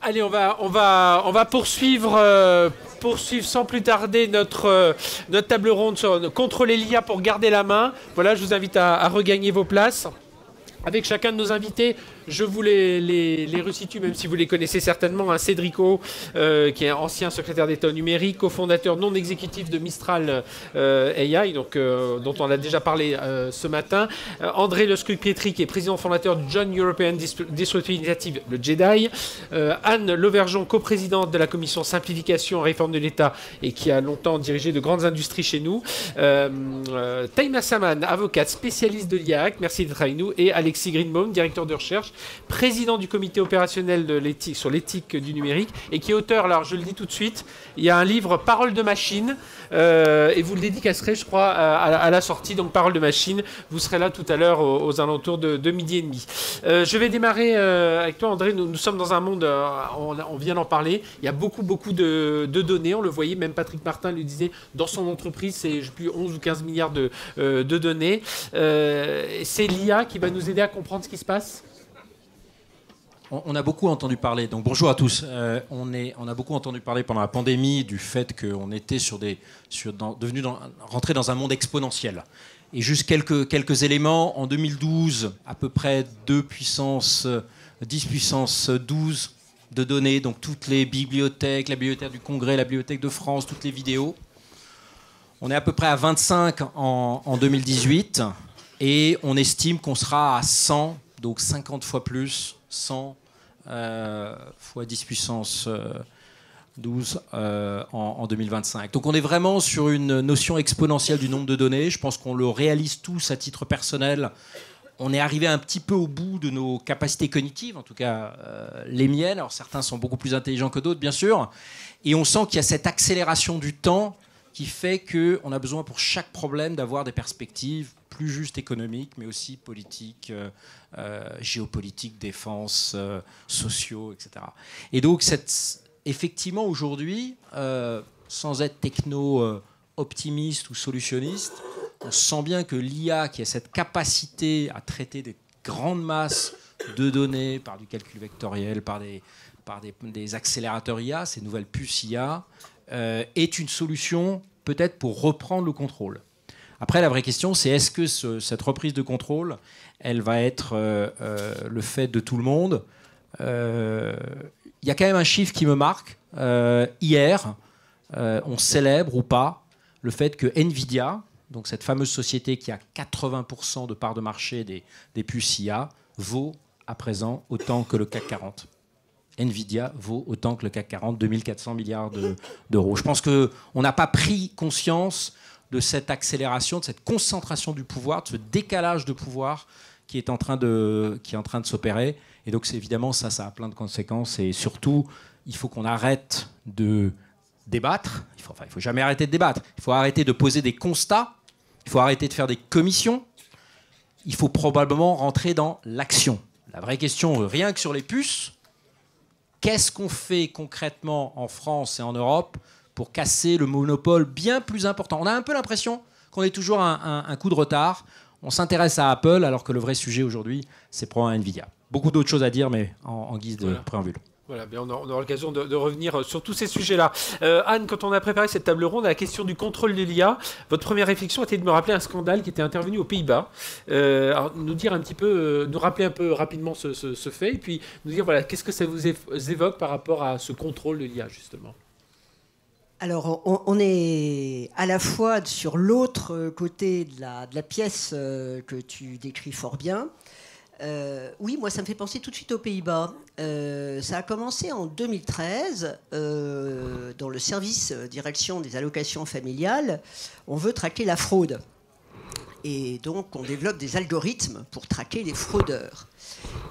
Allez, on va poursuivre sans plus tarder notre table ronde sur contrôler l'IA pour garder la main. Voilà, je vous invite à regagner vos places. Avec chacun de nos invités, je vous les resitue, même si vous les connaissez certainement. Hein, Cédrico, qui est ancien secrétaire d'État au numérique, cofondateur non exécutif de Mistral AI, dont on a déjà parlé ce matin. André Lescup-Pietri, qui est président fondateur de John European Disruptive Initiative, le JEDI. Anne Lauvergeon, coprésidente de la commission simplification et réforme de l'État et qui a longtemps dirigé de grandes industries chez nous. Taïma Saman, avocate spécialiste de l'IAC, merci d'être avec nous. Et Alexis Greenbaum, directeur de recherche, président du comité opérationnel de l'éthique, sur l'éthique du numérique, et qui est auteur, alors je le dis tout de suite, il y a un livre Parole de machine, et vous le dédicacerez, je crois, à la sortie, donc Parole de machine, vous serez là tout à l'heure aux alentours de midi et demi. Je vais démarrer avec toi, André. Nous sommes dans un monde, on vient d'en parler, il y a beaucoup de données, on le voyait, même Patrick Martin le disait, dans son entreprise, c'est plus 11 ou 15 milliards de données. C'est l'IA qui va nous aider à comprendre ce qui se passe. On a beaucoup entendu parler, donc bonjour à tous. On a beaucoup entendu parler pendant la pandémie du fait qu'on était rentré dans un monde exponentiel. Et juste quelques éléments. En 2012, à peu près 10 puissance 12 de données, donc toutes les bibliothèques, la bibliothèque du Congrès, la bibliothèque de France, toutes les vidéos. On est à peu près à 25 en 2018 et on estime qu'on sera à 100, donc 50 fois plus. 100 fois 10 puissance 12 en 2025. Donc on est vraiment sur une notion exponentielle du nombre de données. Je pense qu'on le réalise tous à titre personnel. On est arrivé un petit peu au bout de nos capacités cognitives, en tout cas les miennes. Alors certains sont beaucoup plus intelligents que d'autres, bien sûr. Et on sent qu'il y a cette accélération du temps qui fait qu'on a besoin pour chaque problème d'avoir des perspectives plus juste économiques, mais aussi politiques, géopolitiques, défense, sociaux, etc. Et donc, effectivement, aujourd'hui, sans être techno-optimiste ou solutionniste, on sent bien que l'IA, qui a cette capacité à traiter des grandes masses de données par du calcul vectoriel, par des accélérateurs IA, ces nouvelles puces IA, est une solution peut-être pour reprendre le contrôle. Après, la vraie question, c'est est-ce que cette reprise de contrôle, elle va être le fait de tout le monde. Il y a quand même un chiffre qui me marque. Hier, on célèbre ou pas le fait que Nvidia, donc cette fameuse société qui a 80% de part de marché des puces IA, vaut à présent autant que le CAC 40. Nvidia vaut autant que le CAC 40, 2400 milliards d'euros. Je pense qu'on n'a pas pris conscience de cette accélération, de cette concentration du pouvoir, de ce décalage de pouvoir qui est en train de s'opérer. Et donc, évidemment, ça a plein de conséquences. Et surtout, il faut qu'on arrête de débattre. Il faut jamais arrêter de débattre. Il faut arrêter de poser des constats. Il faut arrêter de faire des commissions. Il faut probablement rentrer dans l'action. La vraie question, rien que sur les puces, qu'est-ce qu'on fait concrètement en France et en Europe pour casser le monopole bien plus important? On a un peu l'impression qu'on est toujours un coup de retard. On s'intéresse à Apple alors que le vrai sujet aujourd'hui, c'est probablement Nvidia. Beaucoup d'autres choses à dire, mais en guise de préambule. Voilà, bien on aura l'occasion de revenir sur tous ces sujets-là. Anne, quand on a préparé cette table ronde à la question du contrôle de l'IA, votre première réflexion était de me rappeler un scandale qui était intervenu aux Pays-Bas. Alors, nous rappeler un peu rapidement ce fait, et puis nous dire voilà, qu'est-ce que ça vous évoque par rapport à ce contrôle de l'IA, justement. Alors, on est à la fois sur l'autre côté de la pièce que tu décris fort bien. Oui, moi, ça me fait penser tout de suite aux Pays-Bas. Ça a commencé en 2013 dans le service direction des allocations familiales. On veut traquer la fraude. Et donc, on développe des algorithmes pour traquer les fraudeurs.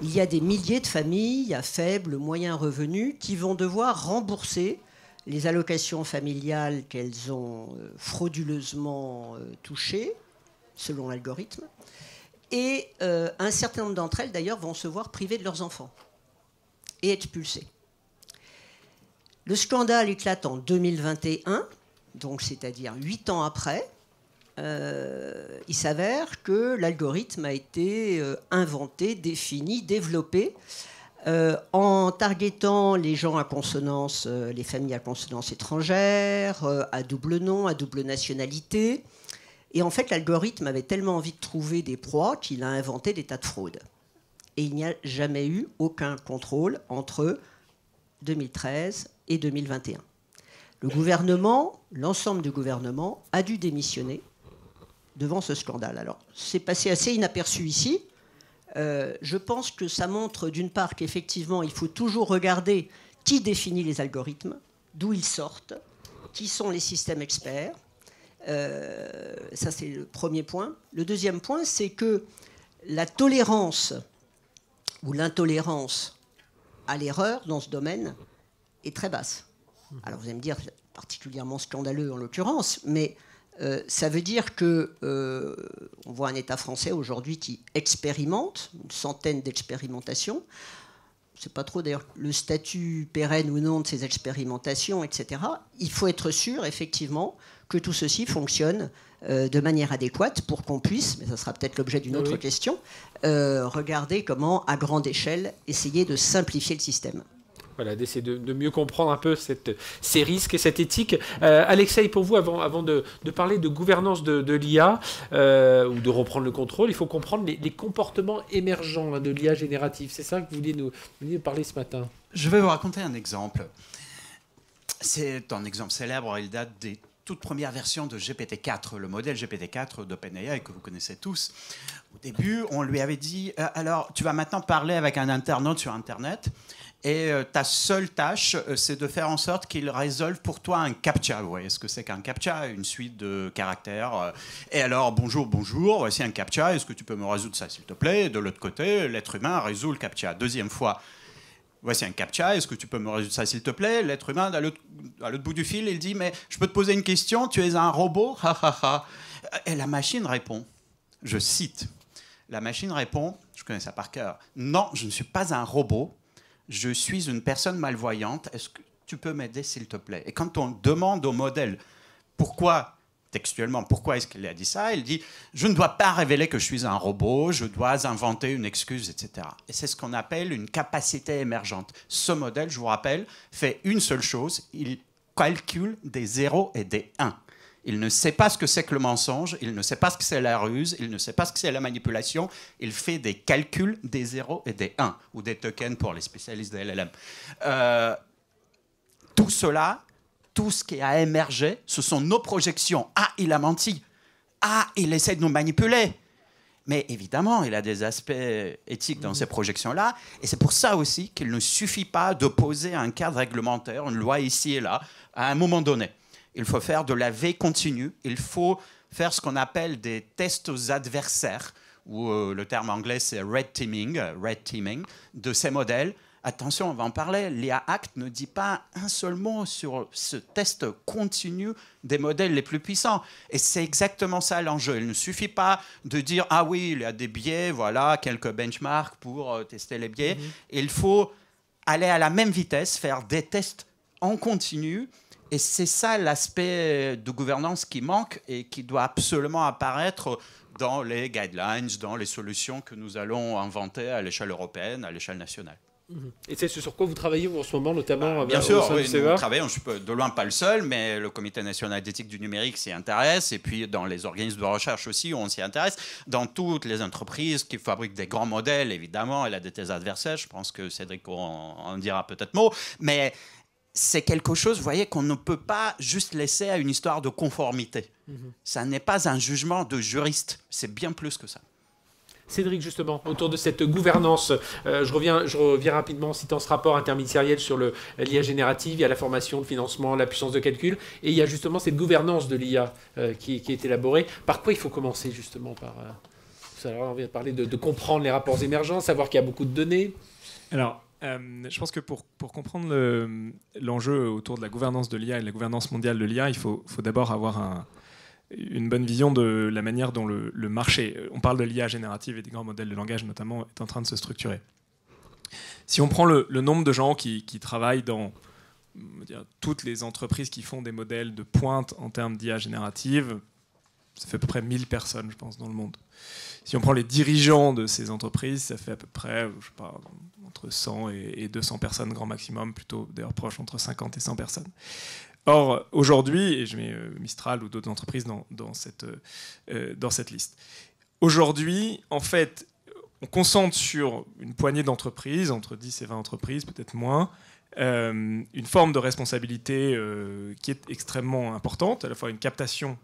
Il y a des milliers de familles à faible, moyen revenu qui vont devoir rembourser les allocations familiales qu'elles ont frauduleusement touchées, selon l'algorithme. Et un certain nombre d'entre elles, d'ailleurs, vont se voir privées de leurs enfants et expulsées. Le scandale éclate en 2021, donc c'est-à-dire 8 ans après. Il s'avère que l'algorithme a été inventé, défini, développé En targetant les gens à consonance, les familles à consonance étrangère, à double nom, à double nationalité. Et en fait, l'algorithme avait tellement envie de trouver des proies qu'il a inventé des tas de fraudes. Et il n'y a jamais eu aucun contrôle entre 2013 et 2021. Le gouvernement, l'ensemble du gouvernement, a dû démissionner devant ce scandale. Alors, c'est passé assez inaperçu ici. Je pense que ça montre d'une part qu'effectivement, il faut toujours regarder qui définit les algorithmes, d'où ils sortent, qui sont les systèmes experts. Ça, c'est le premier point. Le deuxième point, c'est que la tolérance ou l'intolérance à l'erreur dans ce domaine est très basse. Alors vous allez me dire, particulièrement scandaleux en l'occurrence, mais ça veut dire que on voit un État français aujourd'hui qui expérimente, une centaine d'expérimentations. Je ne sais pas trop d'ailleurs le statut pérenne ou non de ces expérimentations, etc. Il faut être sûr, effectivement, que tout ceci fonctionne de manière adéquate pour qu'on puisse, mais ça sera peut-être l'objet d'une autre question, regarder comment, à grande échelle, essayer de simplifier le système. Voilà, d'essayer de mieux comprendre un peu ces risques et cette éthique. Alexei, pour vous, avant de parler de gouvernance de l'IA ou de reprendre le contrôle, il faut comprendre les comportements émergents de l'IA générative. C'est ça que vous vouliez nous parler ce matin. Je vais vous raconter un exemple. C'est un exemple célèbre, il date des toutes premières versions de GPT-4, le modèle GPT-4 d'OpenAI que vous connaissez tous. Au début, on lui avait dit « Alors, tu vas maintenant parler avec un internaute sur Internet ». Et ta seule tâche, c'est de faire en sorte qu'il résolve pour toi un CAPTCHA. Vous voyez ce que c'est qu'un CAPTCHA? Une suite de caractères. Et alors, bonjour, voici un CAPTCHA. Est-ce que tu peux me résoudre ça, s'il te plaît? Et de l'autre côté, l'être humain résout le CAPTCHA. Deuxième fois, voici un CAPTCHA. Est-ce que tu peux me résoudre ça, s'il te plaît? L'être humain, à l'autre bout du fil, il dit, mais je peux te poser une question? Tu es un robot? Et la machine répond, je cite, la machine répond, je connais ça par cœur, non, je ne suis pas un robot. Je suis une personne malvoyante, est-ce que tu peux m'aider, s'il te plaît? Et quand on demande au modèle textuellement, pourquoi est-ce qu'il a dit ça, il dit, je ne dois pas révéler que je suis un robot, je dois inventer une excuse, etc. Et c'est ce qu'on appelle une capacité émergente. Ce modèle, je vous rappelle, fait une seule chose, il calcule des 0 et des 1. Il ne sait pas ce que c'est que le mensonge, il ne sait pas ce que c'est la ruse, il ne sait pas ce que c'est la manipulation. Il fait des calculs des 0 et des 1, ou des tokens pour les spécialistes de LLM. Tout cela, tout ce qui a émergé, ce sont nos projections. Ah, il a menti. Ah, il essaie de nous manipuler. Mais évidemment, il a des aspects éthiques dans ces projections-là. Et c'est pour ça aussi qu'il ne suffit pas de poser un cadre réglementaire, une loi ici et là, à un moment donné. Il faut faire de la veille continue. Il faut faire ce qu'on appelle des tests aux adversaires, ou le terme anglais c'est red teaming, de ces modèles. Attention, on va en parler. L'IA Act ne dit pas un seul mot sur ce test continu des modèles les plus puissants. Et c'est exactement ça l'enjeu. Il ne suffit pas de dire « Ah oui, il y a des biais, voilà, quelques benchmarks pour tester les biais. Il faut aller à la même vitesse, faire des tests en continu. Et c'est ça l'aspect de gouvernance qui manque et qui doit absolument apparaître dans les guidelines, dans les solutions que nous allons inventer à l'échelle européenne, à l'échelle nationale. Et c'est sur quoi vous travaillez en ce moment, notamment bien sûr, oui, nous travaillons, je suis de loin pas le seul, mais le Comité national d'éthique du numérique s'y intéresse, et puis dans les organismes de recherche aussi, on s'y intéresse. Dans toutes les entreprises qui fabriquent des grands modèles, évidemment, elle a des adversaires, je pense que Cédric en dira peut-être mot, mais c'est quelque chose, vous voyez, qu'on ne peut pas juste laisser à une histoire de conformité. Ça n'est pas un jugement de juriste, c'est bien plus que ça. Cédric, justement, autour de cette gouvernance, je reviens rapidement en citant ce rapport interministériel sur l'IA générative. Il y a la formation, le financement, la puissance de calcul, et il y a justement cette gouvernance de l'IA qui est élaborée. Par quoi il faut commencer, justement on vient de parler de comprendre les rapports émergents, savoir qu'il y a beaucoup de données. Alors, je pense que pour comprendre l'enjeu autour de la gouvernance de l'IA et de la gouvernance mondiale de l'IA, il faut d'abord avoir une bonne vision de la manière dont le marché, on parle de l'IA générative et des grands modèles de langage notamment, est en train de se structurer. Si on prend le nombre de gens qui travaillent dans toutes les entreprises qui font des modèles de pointe en termes d'IA générative, ça fait à peu près 1000 personnes, je pense, dans le monde. Si on prend les dirigeants de ces entreprises, ça fait à peu près, je sais pas, entre 100 et 200 personnes grand maximum, plutôt d'ailleurs proche entre 50 et 100 personnes. Or, aujourd'hui, et je mets Mistral ou d'autres entreprises dans cette liste, aujourd'hui, en fait, on concentre sur une poignée d'entreprises, entre 10 et 20 entreprises, peut-être moins, une forme de responsabilité qui est extrêmement importante, à la fois une captation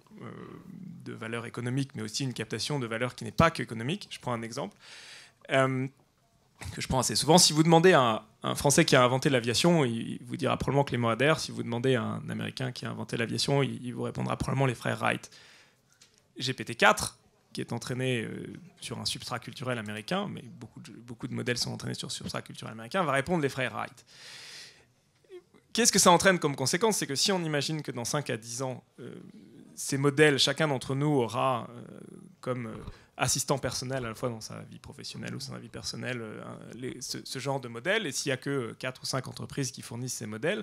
de valeur économique, mais aussi une captation de valeur qui n'est pas qu'économique. Je prends un exemple que je prends assez souvent. Si vous demandez à un Français qui a inventé l'aviation, il vous dira probablement que les mots adhèrent. Si vous demandez à un Américain qui a inventé l'aviation, il vous répondra probablement les frères Wright. GPT-4, qui est entraîné sur un substrat culturel américain, mais beaucoup de modèles sont entraînés sur substrat culturel américain, va répondre les frères Wright. Qu'est-ce que ça entraîne comme conséquence? C'est que si on imagine que dans 5 à 10 ans, ces modèles, chacun d'entre nous aura comme assistant personnel à la fois dans sa vie professionnelle ou dans sa vie personnelle ce genre de modèle, et s'il n'y a que 4 ou 5 entreprises qui fournissent ces modèles,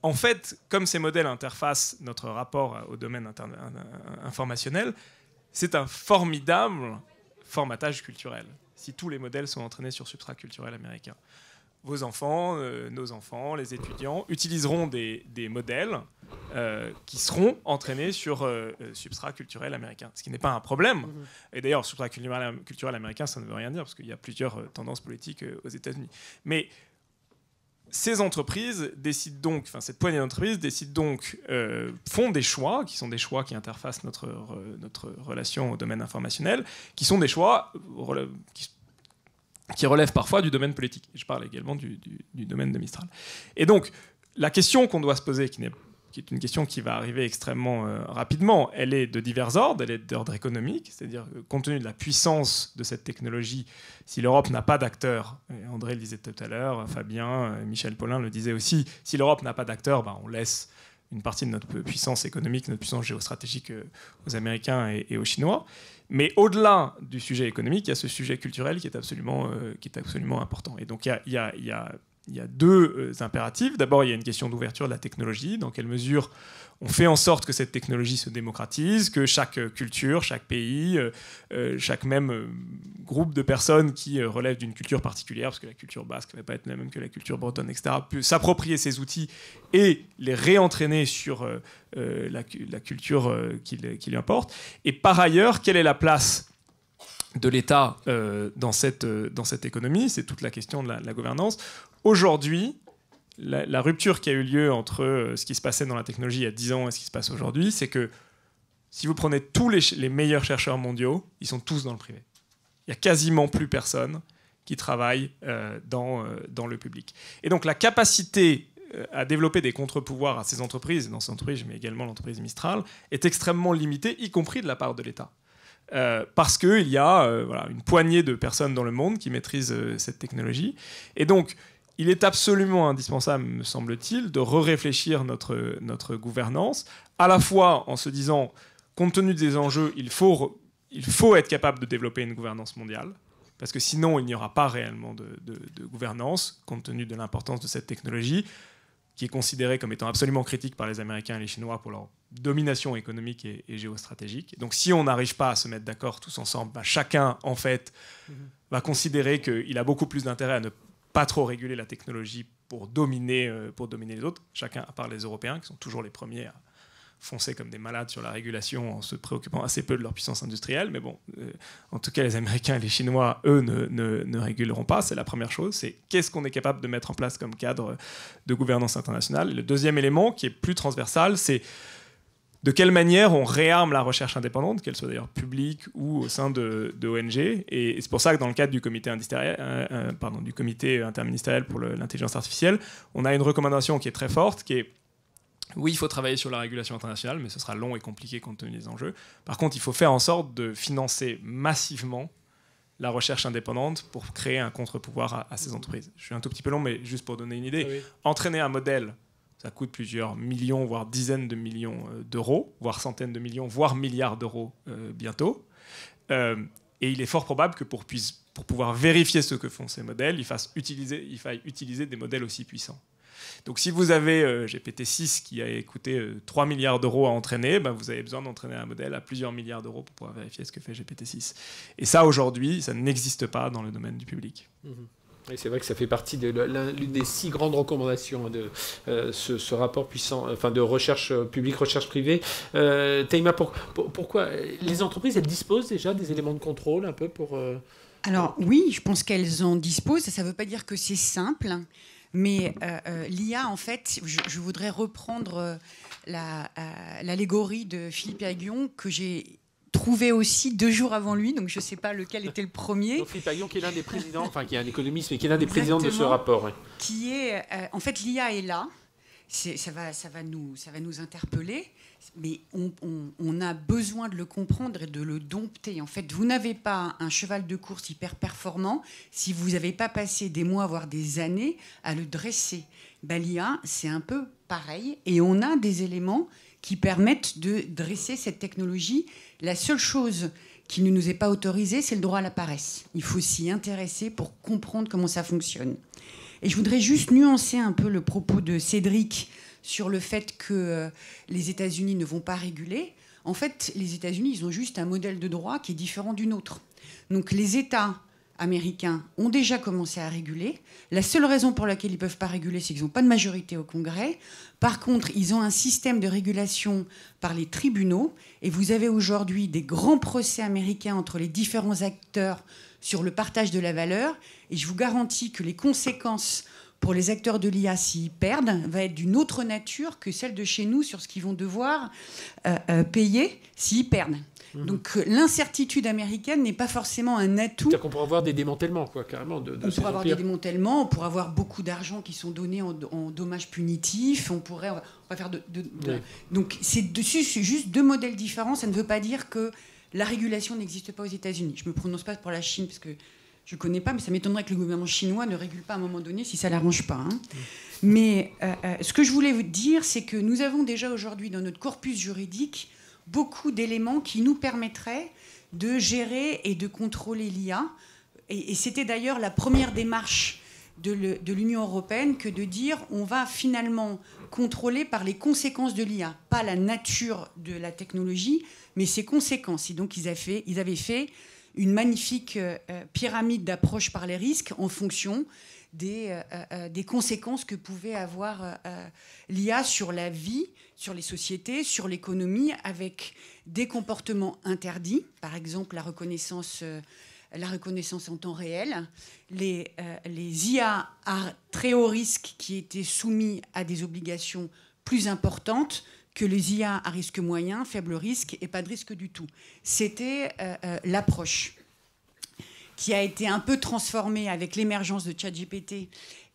en fait, comme ces modèles interfacent notre rapport au domaine informationnel, c'est un formidable formatage culturel, si tous les modèles sont entraînés sur substrat culturel américain. Vos enfants, nos enfants, les étudiants utiliseront des modèles qui seront entraînés sur substrat culturel américain, ce qui n'est pas un problème. Et d'ailleurs, substrat culturel américain, ça ne veut rien dire, parce qu'il y a plusieurs tendances politiques aux États-Unis. Mais ces entreprises décident donc, enfin cette poignée d'entreprises décident donc, font des choix, qui sont des choix qui interfacent notre relation au domaine informationnel, qui sont des choix qui relève parfois du domaine politique. Je parle également du domaine de Mistral. Et donc, la question qu'on doit se poser, qui est une question qui va arriver extrêmement rapidement, elle est de divers ordres, elle est d'ordre économique, c'est-à-dire, compte tenu de la puissance de cette technologie, si l'Europe n'a pas d'acteurs, André le disait tout à l'heure, Fabien, Michel Paulin le disait aussi, si l'Europe n'a pas d'acteurs, ben, on laisse une partie de notre puissance économique, notre puissance géostratégique aux Américains et aux Chinois. Mais au-delà du sujet économique, il y a ce sujet culturel qui est absolument important. Et donc il y a deux impératifs. D'abord, il y a une question d'ouverture de la technologie. Dans quelle mesure on fait en sorte que cette technologie se démocratise, que chaque culture, chaque pays, chaque même groupe de personnes qui relèvent d'une culture particulière, parce que la culture basque ne va pas être la même que la culture bretonne, etc., peut s'approprier ces outils et les réentraîner sur la culture qui lui importe. Et par ailleurs, quelle est la place de l'État dans cette économie? C'est toute la question de la gouvernance. Aujourd'hui, la rupture qui a eu lieu entre ce qui se passait dans la technologie il y a 10 ans et ce qui se passe aujourd'hui, c'est que si vous prenez tous les meilleurs chercheurs mondiaux, ils sont tous dans le privé. Il n'y a quasiment plus personne qui travaille dans le public. Et donc la capacité à développer des contre-pouvoirs à ces entreprises, dans ces entreprises, je mets également l'entreprise Mistral, est extrêmement limitée, y compris de la part de l'État. Parce qu'il y a une poignée de personnes dans le monde qui maîtrisent cette technologie. Et donc, il est absolument indispensable, me semble-t-il, de réfléchir notre gouvernance, à la fois en se disant, compte tenu des enjeux, il faut être capable de développer une gouvernance mondiale, parce que sinon, il n'y aura pas réellement de gouvernance, compte tenu de l'importance de cette technologie, qui est considérée comme étant absolument critique par les Américains et les Chinois pour leur domination économique et géostratégique. Donc si on n'arrive pas à se mettre d'accord tous ensemble, chacun, en fait, va considérer qu'il a beaucoup plus d'intérêt à ne pas trop réguler la technologie pour dominer les autres, chacun à part les Européens, qui sont toujours les premiers à foncer comme des malades sur la régulation en se préoccupant assez peu de leur puissance industrielle. Mais bon, en tout cas, les Américains et les Chinois, eux, ne réguleront pas. C'est la première chose. C'est qu'est-ce qu'on est capable de mettre en place comme cadre de gouvernance internationale. Et le deuxième élément, qui est plus transversal, c'est de quelle manière on réarme la recherche indépendante, qu'elle soit d'ailleurs publique ou au sein de ONG. Et c'est pour ça que dans le cadre du comité interministériel pour l'intelligence artificielle, on a une recommandation qui est très forte, qui est oui, il faut travailler sur la régulation internationale, mais ce sera long et compliqué compte tenu des enjeux. Par contre, il faut faire en sorte de financer massivement la recherche indépendante pour créer un contre-pouvoir à ces entreprises. Je suis un tout petit peu long, mais juste pour donner une idée. Oui. Entraîner un modèle, ça coûte plusieurs millions, voire dizaines de millions d'euros, voire centaines de millions, voire milliards d'euros bientôt. Et il est fort probable que pour pouvoir vérifier ce que font ces modèles, il faille utiliser des modèles aussi puissants. Donc si vous avez GPT-6 qui a coûté 3 milliards d'euros à entraîner, vous avez besoin d'entraîner un modèle à plusieurs milliards d'euros pour pouvoir vérifier ce que fait GPT-6. Et ça, aujourd'hui, ça n'existe pas dans le domaine du public. Oui, c'est vrai que ça fait partie de l'une des 6 grandes recommandations de ce rapport puissant, enfin de recherche publique, recherche privée. Taïma, pourquoi les entreprises, elles disposent déjà des éléments de contrôle un peu pour... Alors oui, je pense qu'elles en disposent. Ça ne veut pas dire que c'est simple, mais l'IA, en fait, je voudrais reprendre l'allégorie de Philippe Aghion que j'ai trouvé aussi 2 jours avant lui, donc je ne sais pas lequel était le premier. Donc Philippe Aghion, qui est l'un des présidents, enfin qui est un économiste, mais qui est l'un des présidents de ce rapport. Oui. Qui est, en fait, l'IA est là. Ça va nous interpeller, mais on a besoin de le comprendre et de le dompter. En fait, vous n'avez pas un cheval de course hyper performant si vous n'avez pas passé des mois, voire des années, à le dresser. L'IA, c'est un peu pareil, et on a des éléments qui permettent de dresser cette technologie. La seule chose qui ne nous est pas autorisée, c'est le droit à la paresse. Il faut s'y intéresser pour comprendre comment ça fonctionne. Et je voudrais juste nuancer un peu le propos de Cédric sur le fait que les États-Unis ne vont pas réguler. En fait, les États-Unis, ils ont juste un modèle de droit qui est différent du nôtre. Donc les États américains ont déjà commencé à réguler. La seule raison pour laquelle ils ne peuvent pas réguler, c'est qu'ils n'ont pas de majorité au Congrès. Par contre, ils ont un système de régulation par les tribunaux. Et vous avez aujourd'hui des grands procès américains entre les différents acteurs sur le partage de la valeur. Et je vous garantis que les conséquences pour les acteurs de l'IA, s'ils perdent, va être d'une autre nature que celle de chez nous sur ce qu'ils vont devoir payer s'ils perdent. Donc l'incertitude américaine n'est pas forcément un atout. C'est-à-dire qu'on pourrait avoir des démantèlements, quoi, carrément. On pourrait avoir des démantèlements, on pourrait avoir beaucoup d'argent qui sont donnés en dommages punitifs, on va faire Oui. Donc c'est juste 2 modèles différents, ça ne veut pas dire que la régulation n'existe pas aux États-Unis. Je ne me prononce pas pour la Chine, parce que je ne connais pas, mais ça m'étonnerait que le gouvernement chinois ne régule pas à un moment donné si ça ne l'arrange pas. Mais ce que je voulais vous dire, c'est que nous avons déjà aujourd'hui dans notre corpus juridique beaucoup d'éléments qui nous permettraient de gérer et de contrôler l'IA. Et c'était d'ailleurs la première démarche de l'Union européenne que de dire on va finalement contrôler par les conséquences de l'IA, pas la nature de la technologie, mais ses conséquences. Et donc ils avaient fait une magnifique pyramide d'approche par les risques en fonction des conséquences que pouvait avoir l'IA sur la vie, sur les sociétés, sur l'économie, avec des comportements interdits, par exemple la reconnaissance en temps réel, les IA à très haut risque qui étaient soumis à des obligations plus importantes que les IA à risque moyen, faible risque et pas de risque du tout. C'était l'approche qui a été un peu transformée avec l'émergence de ChatGPT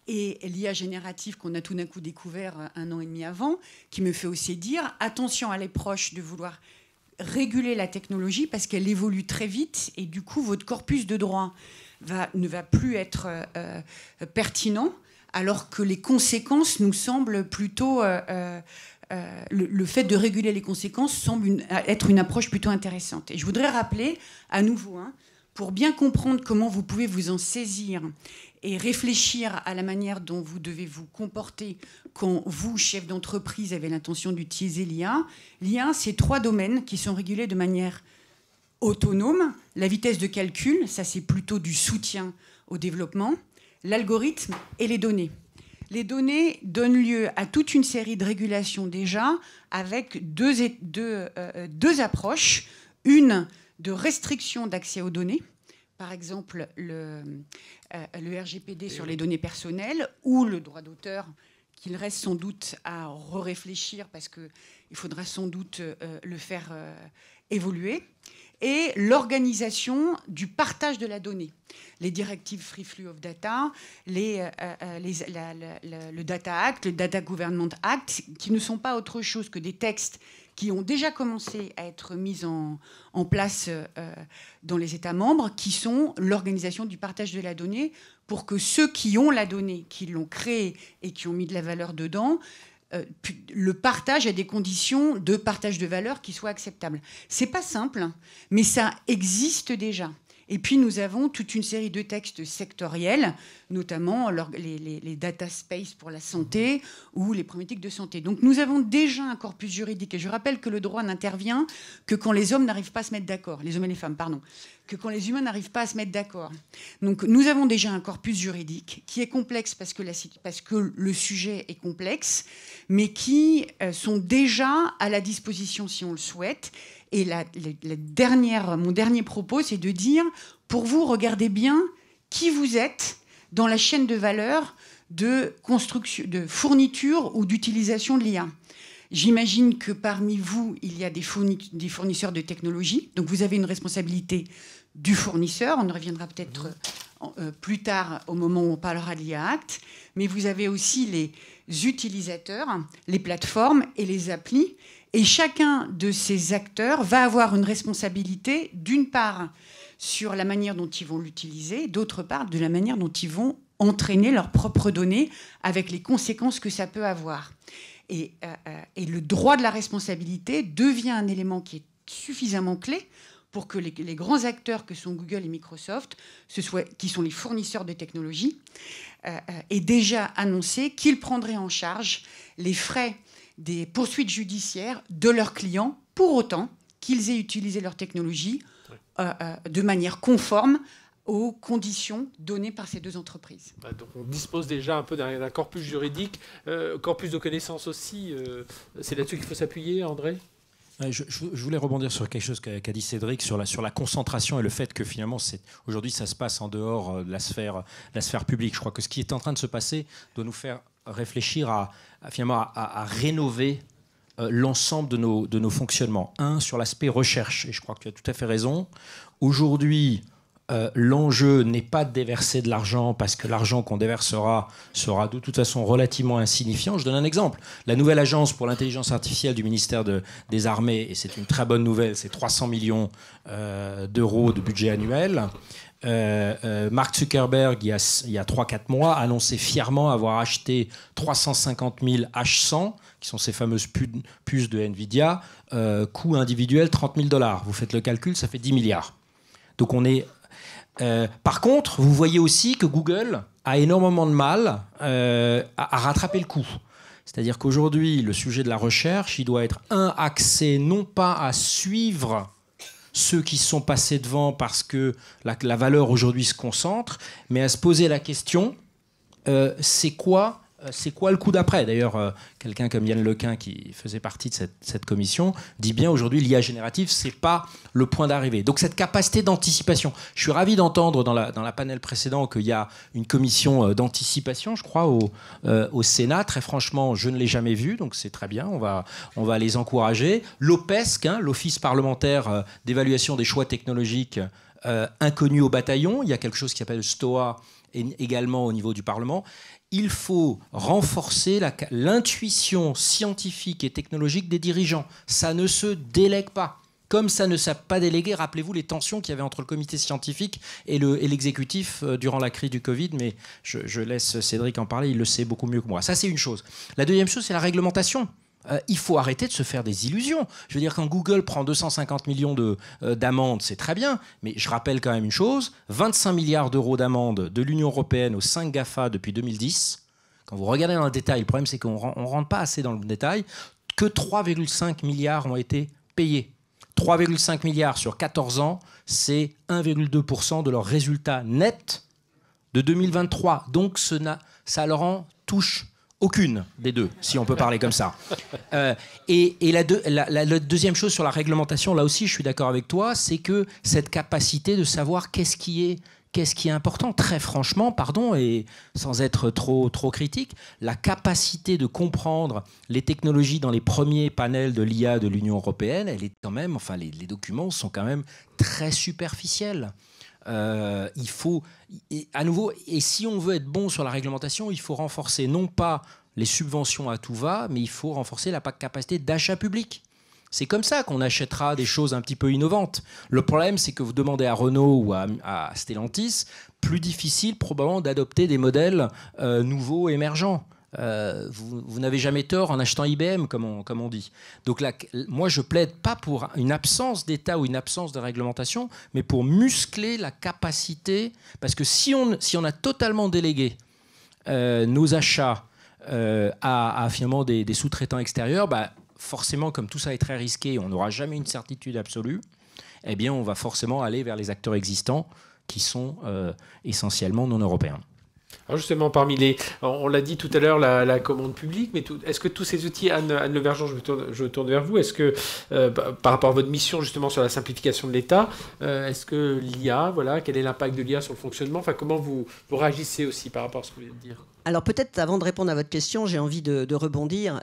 et l'IA générative qu'on a tout d'un coup découvert 1 an et demi avant, qui me fait aussi dire attention à l'approche de vouloir réguler la technologie parce qu'elle évolue très vite et du coup votre corpus de droit ne va plus être pertinent alors que les conséquences nous semblent plutôt... le fait de réguler les conséquences semble être une approche plutôt intéressante. Et je voudrais rappeler à nouveau, pour bien comprendre comment vous pouvez vous en saisir et réfléchir à la manière dont vous devez vous comporter quand vous, chef d'entreprise, avez l'intention d'utiliser l'IA. L'IA, c'est 3 domaines qui sont régulés de manière autonome. La vitesse de calcul, ça c'est plutôt du soutien au développement. L'algorithme et les données. Les données donnent lieu à toute une série de régulations déjà avec deux approches. Une de restriction d'accès aux données, par exemple le RGPD sur les données personnelles ou le droit d'auteur qu'il reste sans doute à réfléchir parce qu'il faudra sans doute le faire évoluer. Et l'organisation du partage de la donnée. Les directives Free Flow of Data, le Data Act, le Data Government Act, qui ne sont pas autre chose que des textes qui ont déjà commencé à être mis en place dans les États membres, qui sont l'organisation du partage de la donnée pour que ceux qui ont la donnée, qui l'ont créée et qui ont mis de la valeur dedans, le partage à des conditions de partage de valeur qui soient acceptables. C'est pas simple, mais ça existe déjà. Et puis nous avons toute une série de textes sectoriels, notamment les data space pour la santé ou les problématiques de santé. Donc nous avons déjà un corpus juridique. Et je rappelle que le droit n'intervient que quand les hommes n'arrivent pas à se mettre d'accord. Les hommes et les femmes, pardon. Que quand les humains n'arrivent pas à se mettre d'accord. Donc nous avons déjà un corpus juridique qui est complexe parce que le sujet est complexe, mais qui sont déjà à la disposition si on le souhaite. Et mon dernier propos, c'est de dire, pour vous, regardez bien qui vous êtes dans la chaîne de valeur de construction, de fourniture ou d'utilisation de l'IA. J'imagine que parmi vous, il y a des fournisseurs de technologie. Donc vous avez une responsabilité du fournisseur. On y reviendra peut-être plus tard au moment où on parlera de l'IA Act. Mais vous avez aussi les utilisateurs, les plateformes et les applis. Et chacun de ces acteurs va avoir une responsabilité, d'une part, sur la manière dont ils vont l'utiliser, d'autre part, de la manière dont ils vont entraîner leurs propres données avec les conséquences que ça peut avoir. Et le droit de la responsabilité devient un élément qui est suffisamment clé pour que les grands acteurs que sont Google et Microsoft, qui sont les fournisseurs de technologies, aient déjà annoncé qu'ils prendraient en charge les frais des poursuites judiciaires de leurs clients, pour autant qu'ils aient utilisé leur technologie de manière conforme aux conditions données par ces deux entreprises. Donc on dispose déjà un peu d'un corpus juridique, corpus de connaissances aussi. C'est là-dessus qu'il faut s'appuyer, André ? Je voulais rebondir sur quelque chose qu'a dit Cédric sur la concentration et le fait que finalement aujourd'hui ça se passe en dehors de la sphère publique. Je crois que ce qui est en train de se passer doit nous faire réfléchir à rénover l'ensemble de nos fonctionnements. Sur l'aspect recherche, et je crois que tu as tout à fait raison. Aujourd'hui, l'enjeu n'est pas de déverser de l'argent parce que l'argent qu'on déversera sera de toute façon relativement insignifiant. Je donne un exemple. La nouvelle agence pour l'intelligence artificielle du ministère des Armées, et c'est une très bonne nouvelle, c'est 300 millions d'euros de budget annuel. Mark Zuckerberg, il y a 3-4 mois, a annoncé fièrement avoir acheté 350 000 H100, qui sont ces fameuses puces de Nvidia, coût individuel $30 000. Vous faites le calcul, ça fait 10 milliards. Donc on est... par contre, vous voyez aussi que Google a énormément de mal à rattraper le coup. C'est-à-dire qu'aujourd'hui, le sujet de la recherche, il doit être axé non pas à suivre ceux qui sont passés devant parce que la valeur aujourd'hui se concentre, mais à se poser la question, c'est quoi le coup d'après ? D'ailleurs, quelqu'un comme Yann Lequin, qui faisait partie de cette commission, dit bien aujourd'hui l'IA générative, c'est pas le point d'arrivée. Donc cette capacité d'anticipation. Je suis ravi d'entendre dans la panel précédent qu'il y a une commission d'anticipation, je crois, au Sénat. Très franchement, je ne l'ai jamais vue, donc c'est très bien. On va les encourager. L'OPESC, l'Office parlementaire d'évaluation des choix technologiques, inconnu au bataillon. Il y a quelque chose qui s'appelle STOA également au niveau du Parlement. Il faut renforcer l'intuition scientifique et technologique des dirigeants. Ça ne se délègue pas. Comme ça ne s'est pas délégué, rappelez-vous les tensions qu'il y avait entre le comité scientifique et l'exécutif durant la crise du Covid, mais je laisse Cédric en parler, il le sait beaucoup mieux que moi. Ça, c'est une chose. La deuxième chose, c'est la réglementation. Il faut arrêter de se faire des illusions. Je veux dire, quand Google prend 250 millions d'amendes, c'est très bien, mais je rappelle quand même une chose, 25 milliards d'euros d'amendes de l'Union européenne aux 5 GAFA depuis 2010. Quand vous regardez dans le détail, le problème c'est qu'on ne rentre pas assez dans le détail, que 3,5 milliards ont été payés. 3,5 milliards sur 14 ans, c'est 1,2% de leur résultat net de 2023. Donc ça leur en touche aucune des deux, si on peut parler comme ça. Et la deuxième chose sur la réglementation, là aussi je suis d'accord avec toi, c'est que cette capacité de savoir qu'est-ce qui est important, très franchement, pardon, et sans être trop critique, la capacité de comprendre les technologies dans les premiers panels de l'IA de l'Union européenne, elle est quand même, enfin les documents sont quand même très superficiels. Il faut, à nouveau, et si on veut être bon sur la réglementation, il faut renforcer non pas les subventions à tout va, mais il faut renforcer la capacité d'achat public. C'est comme ça qu'on achètera des choses un petit peu innovantes. Le problème, c'est que vous demandez à Renault ou à Stellantis, plus difficile probablement d'adopter des modèles nouveaux, émergents. vous n'avez jamais tort en achetant IBM, comme on dit. Donc là, moi, je plaide pas pour une absence d'État ou une absence de réglementation, mais pour muscler la capacité, parce que si on a totalement délégué nos achats à finalement des sous-traitants extérieurs, bah, forcément, comme tout ça est très risqué, on n'aura jamais une certitude absolue, eh bien, on va forcément aller vers les acteurs existants qui sont essentiellement non européens. Alors justement, on l'a dit tout à l'heure, la commande publique, mais est-ce que tous ces outils, Anne Le Vergeon, je tourne vers vous, est-ce que, par rapport à votre mission justement sur la simplification de l'État, est-ce que l'IA, voilà, quel est l'impact de l'IA sur le fonctionnement, enfin, comment vous réagissez aussi par rapport à ce que vous venez de dire? Alors peut-être avant de répondre à votre question, j'ai envie de rebondir.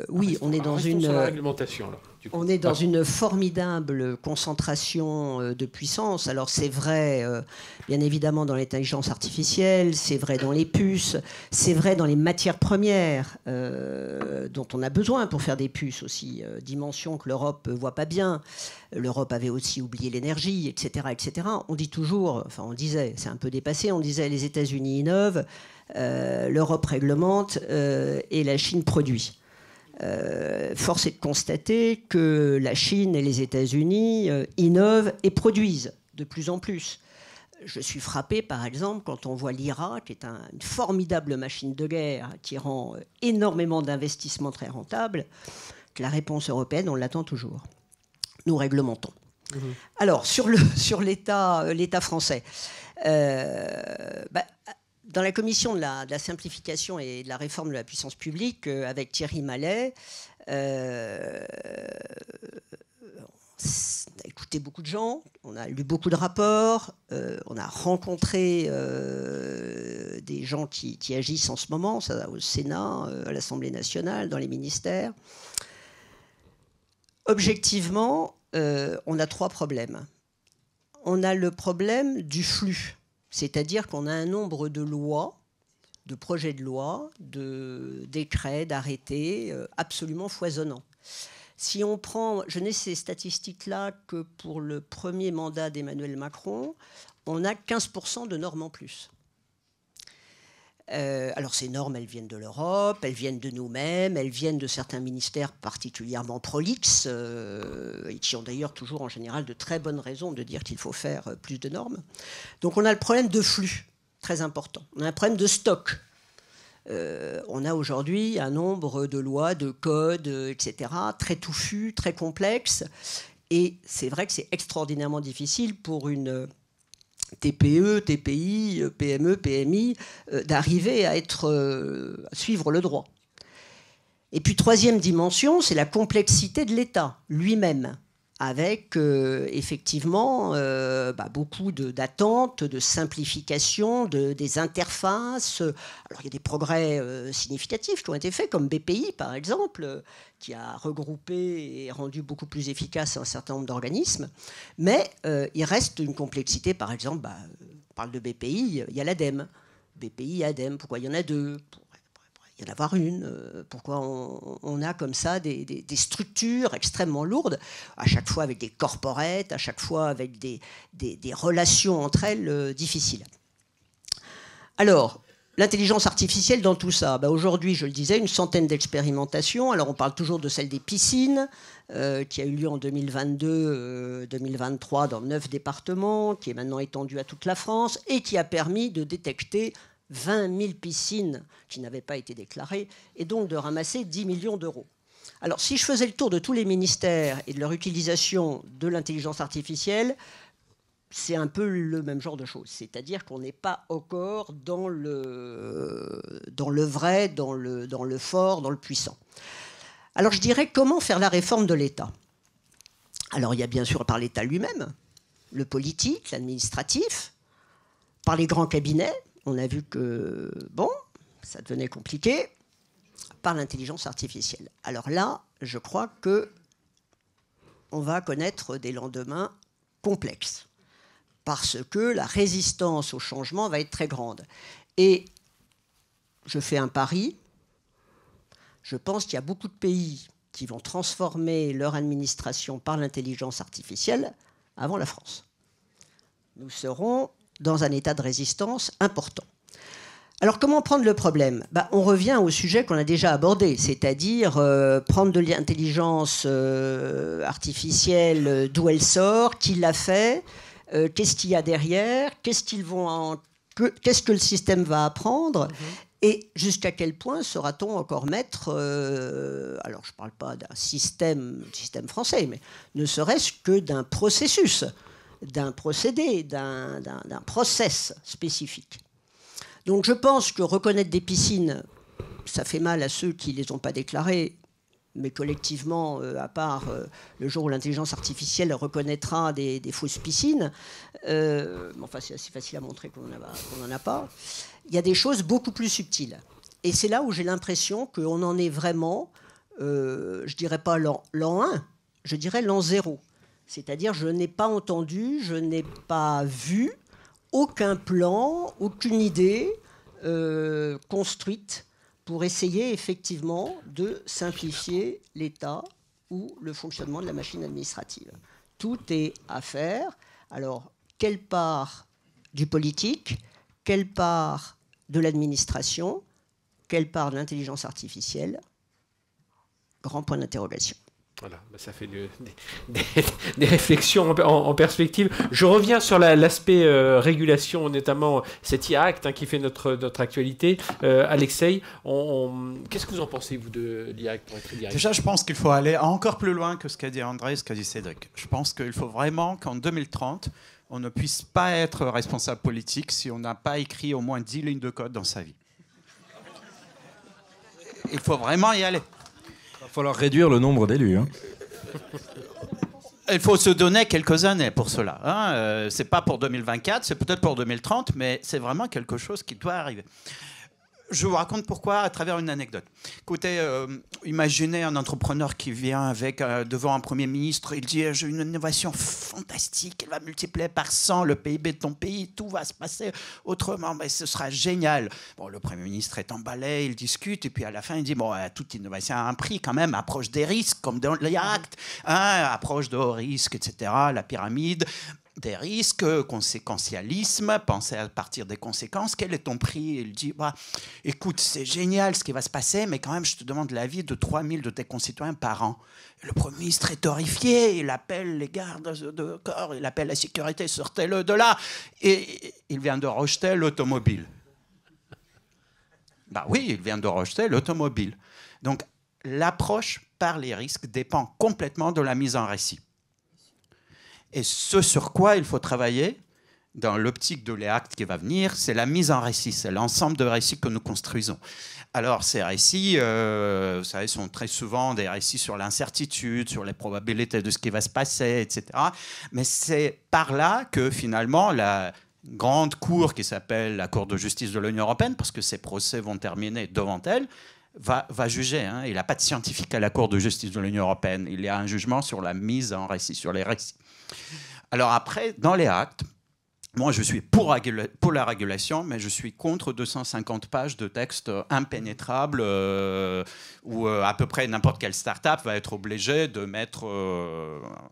Oui, on est dans sur la réglementation, alors. On est dans une formidable concentration de puissance. Alors c'est vrai, bien évidemment, dans l'intelligence artificielle, c'est vrai dans les puces, c'est vrai dans les matières premières dont on a besoin pour faire des puces aussi. Dimension que l'Europe ne voit pas bien. L'Europe avait aussi oublié l'énergie, etc., etc. On dit toujours, enfin on disait, c'est un peu dépassé, on disait les États-Unis innovent, l'Europe réglemente et la Chine produit. Force est de constater que la Chine et les États-Unis innovent et produisent de plus en plus. Je suis frappé, par exemple, quand on voit l'IRA, qui est une formidable machine de guerre qui rend énormément d'investissements très rentables, que la réponse européenne, on l'attend toujours. Nous réglementons. Alors, sur l'État français, dans la commission de la simplification et de la réforme de la puissance publique, avec Thierry Mallet, on a écouté beaucoup de gens, on a lu beaucoup de rapports, on a rencontré des gens qui agissent en ce moment, ça, au Sénat, à l'Assemblée nationale, dans les ministères. Objectivement, on a 3 problèmes. On a le problème du flux. C'est-à-dire qu'on a un nombre de lois, de projets de loi, de décrets, d'arrêtés absolument foisonnants. Si on prend, je n'ai ces statistiques-là que pour le premier mandat d'Emmanuel Macron, on a 15% de normes en plus. Alors ces normes, elles viennent de l'Europe, elles viennent de nous-mêmes, elles viennent de certains ministères particulièrement prolixes, et qui ont d'ailleurs toujours en général de très bonnes raisons de dire qu'il faut faire plus de normes. Donc on a le problème de flux, très important. On a un problème de stock. On a aujourd'hui un nombre de lois, de codes, etc., très touffus, très complexes. Et c'est vrai que c'est extraordinairement difficile pour une TPE, TPI, PME, PMI, d'arriver à suivre le droit. Et puis, 3e dimension, c'est la complexité de l'État lui-même, avec effectivement beaucoup d'attentes, de simplification, des interfaces. Alors, il y a des progrès significatifs qui ont été faits, comme BPI, par exemple, qui a regroupé et rendu beaucoup plus efficace un certain nombre d'organismes. Mais il reste une complexité, par exemple, on parle de BPI, il y a l'ADEME. BPI, ADEME, pourquoi il y en a 2 ? Il y en avoir une. Pourquoi on a comme ça des structures extrêmement lourdes, à chaque fois avec des corporates, à chaque fois avec des relations entre elles difficiles. Alors, l'intelligence artificielle dans tout ça. Aujourd'hui, je le disais, une centaine d'expérimentations. Alors, on parle toujours de celle des piscines, qui a eu lieu en 2022-2023 dans 9 départements, qui est maintenant étendue à toute la France, et qui a permis de détecter 20 000 piscines qui n'avaient pas été déclarées, et donc de ramasser 10 millions d'euros. Alors, si je faisais le tour de tous les ministères et de leur utilisation de l'intelligence artificielle, c'est un peu le même genre de choses. C'est-à-dire qu'on n'est pas encore dans le vrai, dans le fort, dans le puissant. Alors, je dirais comment faire la réforme de l'État. Alors, il y a bien sûr par l'État lui-même, le politique, l'administratif, par les grands cabinets. On a vu que, ça devenait compliqué, par l'intelligence artificielle. Alors là, je crois qu'on va connaître des lendemains complexes, parce que la résistance au changement va être très grande. Et je fais un pari, je pense qu'il y a beaucoup de pays qui vont transformer leur administration par l'intelligence artificielle avant la France. Nous serons dans un état de résistance important. Alors, comment prendre le problème? On revient au sujet qu'on a déjà abordé, c'est-à-dire prendre de l'intelligence artificielle, d'où elle sort, qui l'a fait, qu'est-ce qu'il y a derrière, qu'est-ce que le système va apprendre, et jusqu'à quel point sera-t-on encore maître, alors je ne parle pas d'un système français, mais ne serait-ce que d'un processus, d'un procédé, d'un process spécifique. Donc je pense que reconnaître des piscines, ça fait mal à ceux qui ne les ont pas déclarées, mais collectivement, à part le jour où l'intelligence artificielle reconnaîtra des fausses piscines, enfin c'est assez facile à montrer qu'on n'en a pas, il y a des choses beaucoup plus subtiles. Et c'est là où j'ai l'impression qu'on en est vraiment, je ne dirais pas l'an 1, je dirais l'an 0. C'est-à-dire je n'ai pas entendu, je n'ai pas vu aucun plan, aucune idée construite pour essayer effectivement de simplifier l'État ou le fonctionnement de la machine administrative. Tout est à faire. Alors, quelle part du politique, quelle part de l'administration, quelle part de l'intelligence artificielle? Grand point d'interrogation. Voilà, ça fait des réflexions en perspective. Je reviens sur l'aspect régulation, notamment cet IA Act qui fait notre actualité. Alexei, qu'est-ce que vous en pensez, vous, de l'IA Act, pour être direct? Déjà, je pense qu'il faut aller encore plus loin que ce qu'a dit André, ce qu'a dit Cédric. Je pense qu'il faut vraiment qu'en 2030, on ne puisse pas être responsable politique si on n'a pas écrit au moins 10 lignes de code dans sa vie. Il faut vraiment y aller. Il va falloir réduire le nombre d'élus. Il faut se donner quelques années pour cela. C'est pas pour 2024, c'est peut-être pour 2030, mais c'est vraiment quelque chose qui doit arriver. Je vous raconte pourquoi à travers une anecdote. Écoutez, imaginez un entrepreneur qui vient devant un Premier ministre, il dit « J'ai une innovation fantastique, elle va multiplier par 100 le PIB de ton pays, tout va se passer autrement, mais ce sera génial. » Bon, le Premier ministre est emballé, il discute, et puis à la fin, il dit « Bon, toute innovation a un prix quand même, approche des risques, comme dans l'IA Act, approche de hauts risques, etc., la pyramide. » Des risques, conséquentialisme, penser à partir des conséquences. Quel est ton prix? Il dit, écoute, c'est génial ce qui va se passer, mais quand même, je te demande l'avis de 3000 de tes concitoyens par an. Et le Premier ministre est horrifié, il appelle les gardes de corps, il appelle la sécurité, sortez-le de là. Et il vient de rejeter l'automobile. Oui, il vient de rejeter l'automobile. Donc, l'approche par les risques dépend complètement de la mise en récit. Et ce sur quoi il faut travailler dans l'optique de l'IA Act qui va venir, c'est la mise en récit, c'est l'ensemble de récits que nous construisons. Alors ces récits, vous savez, sont très souvent des récits sur l'incertitude, sur les probabilités de ce qui va se passer, etc. Mais c'est par là que finalement la grande cour qui s'appelle la Cour de justice de l'Union européenne, parce que ces procès vont terminer devant elle, va juger. Il n'y a pas de scientifique à la Cour de justice de l'Union européenne. Il y a un jugement sur la mise en récit, sur les récits. Alors après, dans les actes, moi je suis pour la régulation, mais je suis contre 250 pages de textes impénétrables où à peu près n'importe quelle start-up va être obligée de mettre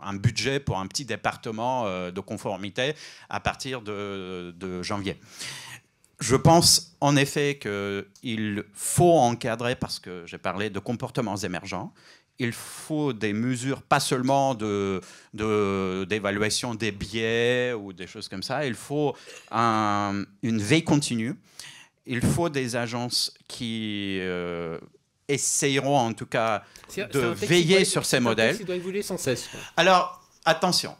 un budget pour un petit département de conformité à partir de janvier. Je pense en effet qu'il faut encadrer, parce que j'ai parlé de comportements émergents, il faut des mesures, pas seulement d'évaluation des biais ou des choses comme ça, il faut une veille continue, il faut des agences qui essayeront en tout cas de veiller sur ces modèles. Il doit évoluer sans cesse. Alors, attention,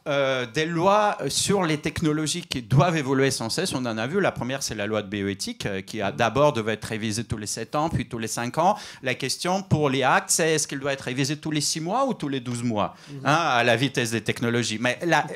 des lois sur les technologies qui doivent évoluer sans cesse, on en a vu. La première, c'est la loi de bioéthique qui d'abord devait être révisée tous les 7 ans, puis tous les 5 ans. La question pour les actes, c'est est-ce qu'il doit être révisé tous les 6 mois ou tous les 12 mois à la vitesse des technologies. Mais là,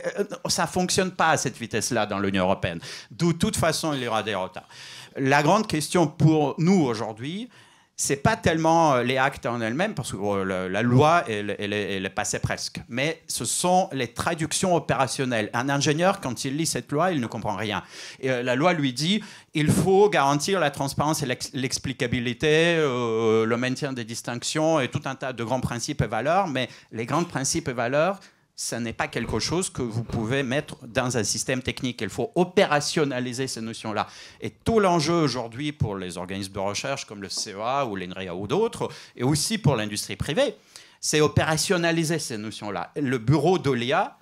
ça ne fonctionne pas à cette vitesse-là dans l'Union européenne. De toute façon, il y aura des retards. La grande question pour nous aujourd'hui, c'est pas tellement les actes en elles-mêmes, parce que la loi, elle est passée presque. Mais ce sont les traductions opérationnelles. Un ingénieur, quand il lit cette loi, il ne comprend rien. Et la loi lui dit, il faut garantir la transparence et l'explicabilité, le maintien des distinctions et tout un tas de grands principes et valeurs. Mais les grands principes et valeurs, ce n'est pas quelque chose que vous pouvez mettre dans un système technique. Il faut opérationnaliser ces notions-là. Et tout l'enjeu aujourd'hui pour les organismes de recherche comme le CEA ou l'INRIA ou d'autres, et aussi pour l'industrie privée, c'est opérationnaliser ces notions-là. Le bureau de l'IA,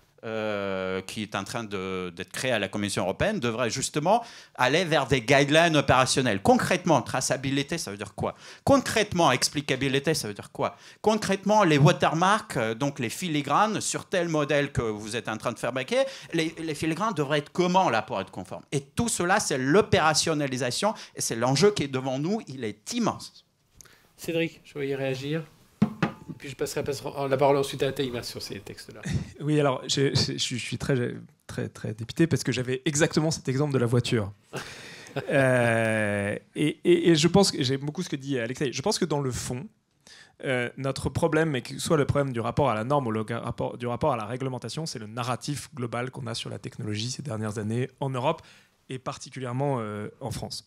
qui est en train d'être créé à la Commission européenne, devrait justement aller vers des guidelines opérationnels. Concrètement, traçabilité, ça veut dire quoi? Concrètement, explicabilité, ça veut dire quoi? Concrètement, les watermarks, donc les filigranes, sur tel modèle que vous êtes en train de fabriquer, les filigranes devraient être comment là pour être conformes? Et tout cela, c'est l'opérationnalisation, et c'est l'enjeu qui est devant nous, il est immense. Cédric, je vais y réagir. Puis je passerai la parole ensuite à Taïma sur ces textes-là. Oui, alors je suis très dépité parce que j'avais exactement cet exemple de la voiture. Et je pense que j'aime beaucoup ce que dit Alexei. Je pense que dans le fond, notre problème, et que ce soit le problème du rapport à la norme ou du rapport à la réglementation, c'est le narratif global qu'on a sur la technologie ces dernières années en Europe et particulièrement en France.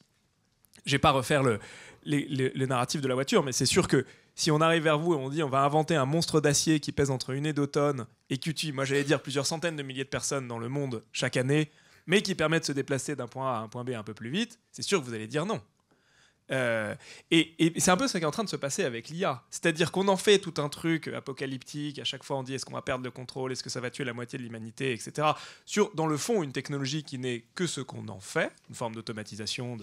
Je ne vais pas refaire le narratif de la voiture, mais c'est sûr que si on arrive vers vous et on dit on va inventer un monstre d'acier qui pèse entre 1 et 2 tonnes et qui tue, moi j'allais dire plusieurs centaines de milliers de personnes dans le monde chaque année, mais qui permet de se déplacer d'un point A à un point B un peu plus vite, c'est sûr que vous allez dire non. Et c'est un peu ce qui est en train de se passer avec l'IA. C'est-à-dire qu'on en fait tout un truc apocalyptique. À chaque fois, on dit est-ce qu'on va perdre le contrôle? Est-ce que ça va tuer la moitié de l'humanité, etc. Dans le fond, une technologie qui n'est que ce qu'on en fait, une forme d'automatisation.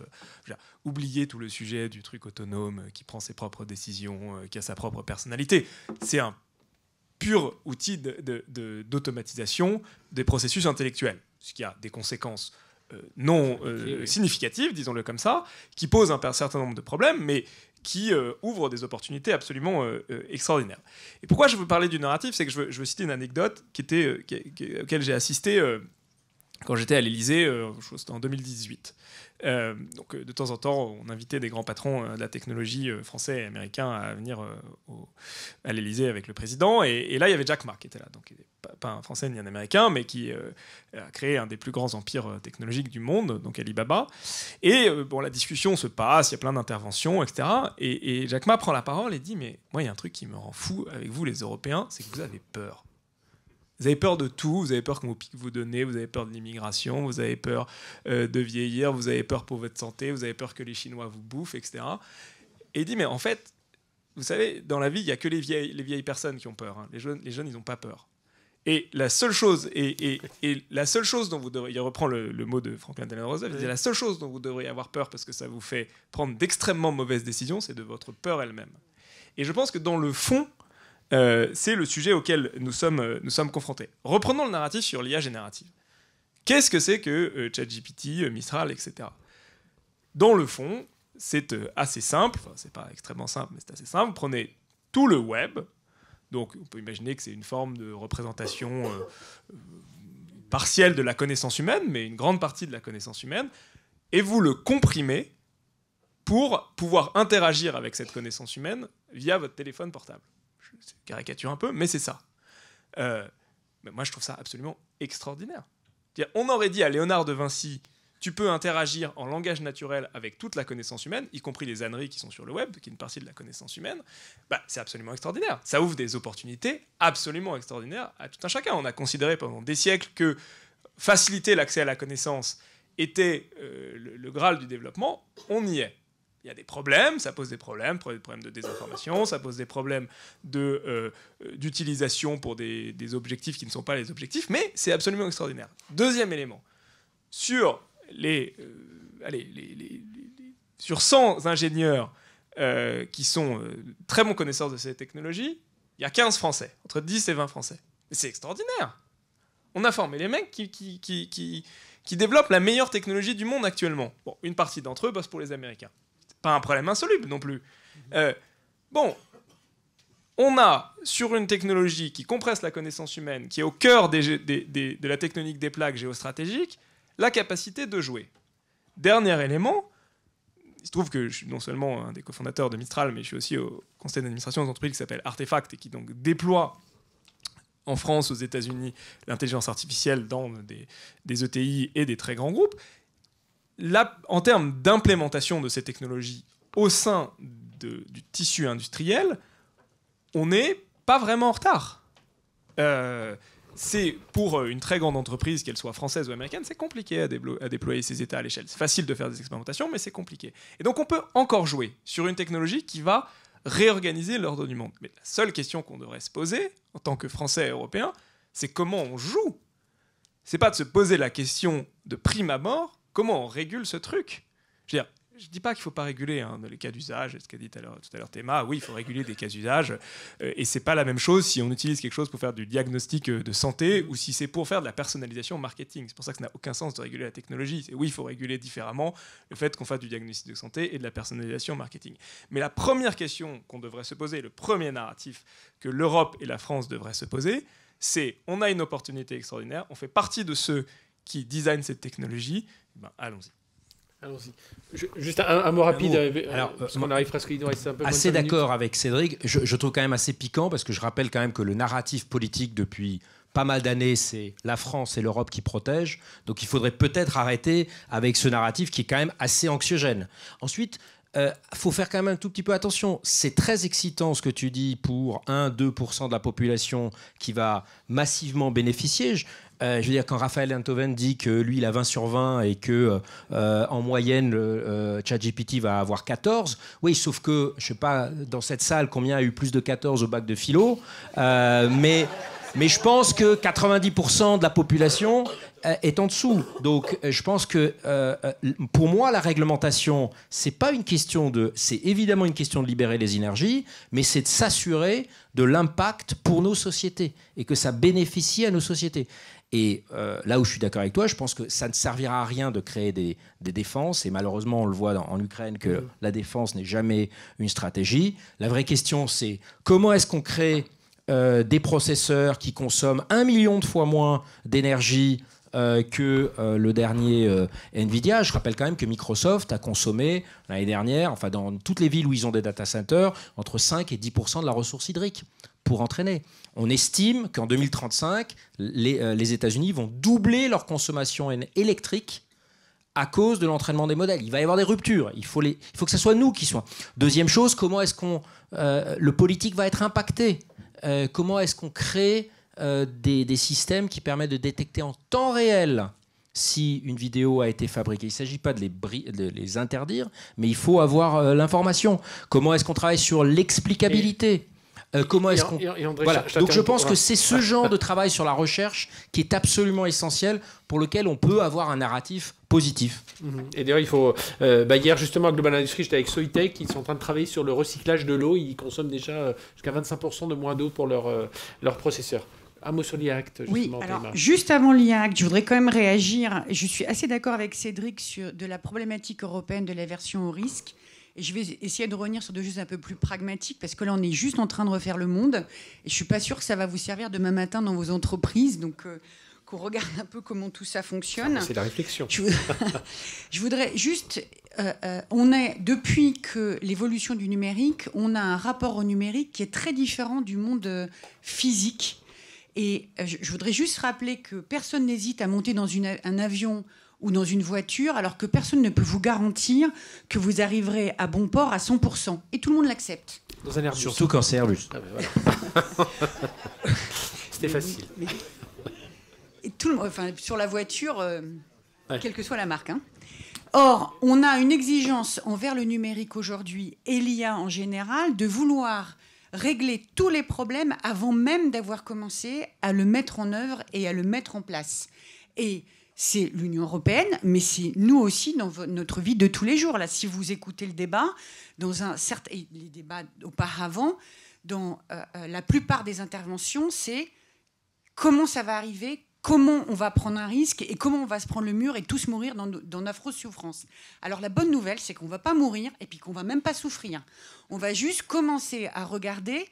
Oubliez tout le sujet du truc autonome qui prend ses propres décisions, qui a sa propre personnalité. C'est un pur outil d'automatisation des processus intellectuels, ce qui a des conséquences non significative, disons-le comme ça, qui pose un certain nombre de problèmes, mais qui ouvre des opportunités absolument extraordinaires. Et pourquoi je veux parler du narratif, c'est que je veux citer une anecdote auquel j'ai assisté quand j'étais à l'Élysée, c'était en 2018. Donc de temps en temps, on invitait des grands patrons de la technologie français et américains à venir à l'Élysée avec le président. Et là, il y avait Jack Ma qui était là. Donc il n'est pas un Français ni un Américain, mais qui a créé un des plus grands empires technologiques du monde, donc Alibaba. Et la discussion se passe, il y a plein d'interventions, etc. Et Jack Ma prend la parole et dit « Mais moi, il y a un truc qui me rend fou avec vous, les Européens, c'est que vous avez peur. » Vous avez peur de tout, vous avez peur qu'on vous pique vos données, vous avez peur de l'immigration, vous avez peur de vieillir, vous avez peur pour votre santé, vous avez peur que les Chinois vous bouffent, etc. Et il dit, mais en fait, vous savez, dans la vie, il n'y a que les vieilles personnes qui ont peur. Hein. Les jeunes, ils n'ont pas peur. Et la seule chose, la seule chose dont vous devriez, il reprend le mot de Franklin Delano Roosevelt, il dit, la seule chose dont vous devriez avoir peur parce que ça vous fait prendre d'extrêmement mauvaises décisions, c'est de votre peur elle-même. Et je pense que dans le fond, c'est le sujet auquel nous sommes confrontés. Reprenons le narratif sur l'IA générative. Qu'est-ce que c'est que ChatGPT, Mistral, etc. Dans le fond, c'est assez simple, enfin c'est pas extrêmement simple, mais c'est assez simple. Vous prenez tout le web, donc on peut imaginer que c'est une forme de représentation partielle de la connaissance humaine, mais une grande partie de la connaissance humaine, et vous le comprimez pour pouvoir interagir avec cette connaissance humaine via votre téléphone portable. Je caricature un peu, mais c'est ça. Mais moi, je trouve ça absolument extraordinaire. On aurait dit à Léonard de Vinci, tu peux interagir en langage naturel avec toute la connaissance humaine, y compris les âneries qui sont sur le web, qui est une partie de la connaissance humaine. C'est absolument extraordinaire. Ça ouvre des opportunités absolument extraordinaires à tout un chacun. On a considéré pendant des siècles que faciliter l'accès à la connaissance était le Graal du développement. On y est. Il y a des problèmes, ça pose des problèmes de désinformation, ça pose des problèmes d'utilisation pour des objectifs qui ne sont pas les objectifs, mais c'est absolument extraordinaire. Deuxième élément, sur sur 100 ingénieurs qui sont très bons connaisseurs de ces technologies, il y a 15 Français, entre 10 et 20 Français. Et c'est extraordinaire. On a formé les mecs qui développent la meilleure technologie du monde actuellement. Bon, une partie d'entre eux bossent pour les Américains. Pas un problème insoluble non plus. On a, sur une technologie qui compresse la connaissance humaine, qui est au cœur de la tectonique des plaques géostratégiques, la capacité de jouer. Dernier élément, il se trouve que je suis non seulement un des cofondateurs de Mistral, mais je suis aussi au conseil d'administration d'une entreprise qui s'appelle Artefact et qui donc déploie en France, aux États-Unis, l'intelligence artificielle dans des ETI et des très grands groupes. Là, en termes d'implémentation de ces technologies au sein du tissu industriel, on n'est pas vraiment en retard. c'est pour une très grande entreprise, qu'elle soit française ou américaine, c'est compliqué à déployer ces états à l'échelle. C'est facile de faire des expérimentations, mais c'est compliqué. Et donc on peut encore jouer sur une technologie qui va réorganiser l'ordre du monde. Mais la seule question qu'on devrait se poser, en tant que Français et Européens, c'est comment on joue. C'est pas de se poser la question de prime abord, comment on régule ce truc. Je veux dire, je ne dis pas qu'il ne faut pas réguler les cas d'usage, ce qu'a dit tout à l'heure Théma. Oui, il faut réguler des cas d'usage. Et ce n'est pas la même chose si on utilise quelque chose pour faire du diagnostic de santé ou si c'est pour faire de la personnalisation marketing. C'est pour ça que ça n'a aucun sens de réguler la technologie. Oui, il faut réguler différemment le fait qu'on fasse du diagnostic de santé et de la personnalisation marketing. Mais la première question qu'on devrait se poser, le premier narratif que l'Europe et la France devraient se poser, c'est on a une opportunité extraordinaire, on fait partie de ceux qui designent cette technologie, allons-y. Allons-y. Juste un mot rapide, parce qu'on arrive presque, il nous reste un peu assez d'accord avec Cédric. Je trouve quand même assez piquant, parce que je rappelle quand même que le narratif politique depuis pas mal d'années, c'est la France et l'Europe qui protègent. Donc il faudrait peut-être arrêter avec ce narratif qui est quand même assez anxiogène. Ensuite, faut faire quand même un tout petit peu attention. C'est très excitant ce que tu dis pour 1-2% de la population qui va massivement bénéficier. Je veux dire, quand Raphaël Enthoven dit que lui, il a 20 sur 20 et que en moyenne, ChatGPT va avoir 14. Oui, sauf que, je sais pas, dans cette salle, combien a eu plus de 14 au bac de philo, mais je pense que 90% de la population est en dessous. Donc, je pense que, pour moi, la réglementation, c'est évidemment une question de libérer les énergies, mais c'est de s'assurer de l'impact pour nos sociétés et que ça bénéficie à nos sociétés. Et là où je suis d'accord avec toi, je pense que ça ne servira à rien de créer des défenses. Et malheureusement, on le voit en Ukraine que la défense n'est jamais une stratégie. La vraie question, c'est comment est-ce qu'on crée des processeurs qui consomment 1 million de fois moins d'énergie que le dernier Nvidia. Je rappelle quand même que Microsoft a consommé l'année dernière, enfin dans toutes les villes où ils ont des data centers, entre 5 et 10% de la ressource hydrique pour entraîner. On estime qu'en 2035, les États-Unis vont doubler leur consommation électrique à cause de l'entraînement des modèles. Il va y avoir des ruptures. Il faut que ce soit nous qui soient. Deuxième chose, comment est-ce qu'on le politique va être impacté? Comment est-ce qu'on crée des systèmes qui permettent de détecter en temps réel si une vidéo a été fabriquée? Il ne s'agit pas de les interdire, mais il faut avoir l'information. Comment est-ce qu'on travaille sur l'explicabilité? Comment est-ce qu'on... Voilà. Donc je pense que c'est ce genre de travail sur la recherche qui est absolument essentiel, pour lequel on peut avoir un narratif positif. Et d'ailleurs, il faut... hier, justement, à Global Industries, j'étais avec Soitec, ils sont en train de travailler sur le recyclage de l'eau. Ils consomment déjà jusqu'à 25% de moins d'eau pour leur processeur. Un mot sur l'IA-Act, justement. Oui, alors, juste avant l'IA-Act, je voudrais quand même réagir. Je suis assez d'accord avec Cédric sur de la problématique européenne de l'aversion au risque. Et je vais essayer de revenir sur des choses un peu plus pragmatiques, parce que là, on est juste en train de refaire le monde. Et je ne suis pas sûre que ça va vous servir demain matin dans vos entreprises. Donc, qu'on regarde un peu comment tout ça fonctionne. C'est la réflexion. Je voudrais juste... depuis que l'évolution du numérique, on a un rapport au numérique qui est très différent du monde physique. Et je voudrais juste rappeler que personne n'hésite à monter dans un avion ou dans une voiture, alors que personne ne peut vous garantir que vous arriverez à bon port à 100%. Et tout le monde l'accepte. Dans un Airbus. Surtout quand c'est Airbus. Ah ben voilà. C'était facile. Et tout le monde, enfin, sur la voiture, quelle que soit la marque. Hein. Or, on a une exigence envers le numérique aujourd'hui, et l'IA en général, de vouloir régler tous les problèmes avant même d'avoir commencé à le mettre en œuvre et à le mettre en place. Et c'est l'Union européenne, mais c'est nous aussi dans notre vie de tous les jours. Là, si vous écoutez le débat, les débats auparavant, dans la plupart des interventions, c'est comment ça va arriver, comment on va prendre un risque et comment on va se prendre le mur et tous mourir dans d'affreuses souffrances. Alors la bonne nouvelle, c'est qu'on ne va pas mourir et puis qu'on ne va même pas souffrir. On va juste commencer à regarder.